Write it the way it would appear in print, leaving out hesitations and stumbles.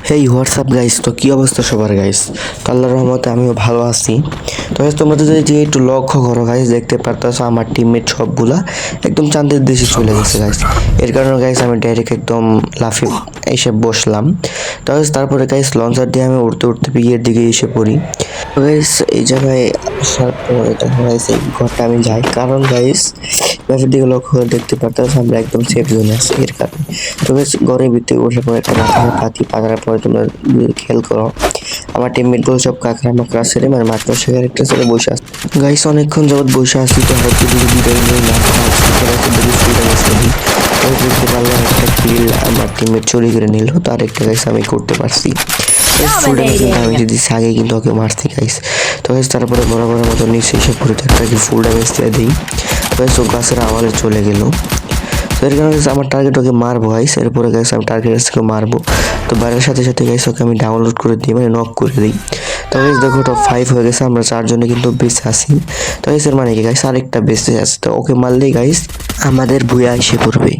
হেই WhatsApp guys, তো কী অবস্থা সবার গাইস? তো আল্লাহর রহমতে আমিও ভালো আছি। তো গাইস তোমরা যদি যে একটু লক্ষ্য করো গাইস, দেখতে পারতেছো আমার টিমমেট সবগুলা একদম চাঁদের দেশে চলে গেছে গাইস। এর কারণে গাইস আমি ডাইরেক্ট একদম লাফে এসে বসলাম। তো গাইস তারপরে গাইস লঞ্চার দিয়ে আমি উঠতে উঠতে বিয়ের দিকে এসে পড়ি। তো গাইস এই জায়গায় আসার পরে তখন গাইস এই ঘরটা আমি যাই, কারণ গাইস ম্যাপের দিকে লক্ষ্য করে দেখতে পারতেছো আমরা একদম সেফ জোনে আছি। এর কারণে তো গাইস ঘরের ভিতরে ওঠার পর একটা মাথায় পাতি পাতার পরে তোমরা খেয়াল করো আমার টিমমেট গুলো সব কাঁকড়া মাকড়া ছেড়ে মানে মাত্র সে একটা ছেড়ে বসে আছে। গাইস অনেকক্ষণ যাবত বসে আছি, তো হয়তো যদি বিদায় নেই না বুঝতে পারলাম একটা কিল আমার টিমমেট চুরি করে নিল, তো আরেকটা গাইস আমি করতে পারছি। ফুল ড্যামেজ কিন্তু আমি যদি আগে কিন্তু ওকে মারছি গাইস। তো গাইস তারপরে বরাবরের মতো নিচে এসে পড়ে একটাকে ফুল ড্যামেজ দিয়ে দিই। তো গাইস ও গাছের আওয়ালে চলে গেল। তো এর কারণে আমার টার্গেট ওকে মারবো গাইস। এরপরে গাইস আমি টার্গেট থেকে মারবো, তো বাইরের সাথে সাথে গাইস ওকে আমি ডাউনলোড করে দিই, মানে নক করে দিই। তো গাইস দেখো টপ 5 হয়ে গেছে, আমরা চারজনে কিন্তু বেঁচে আছি। তো গাইস এর মানে কি গাইস আরেকটা বেঁচে আছে, তো ওকে মারলেই গাইস আমাদের ভুয়া এসে পড়বে।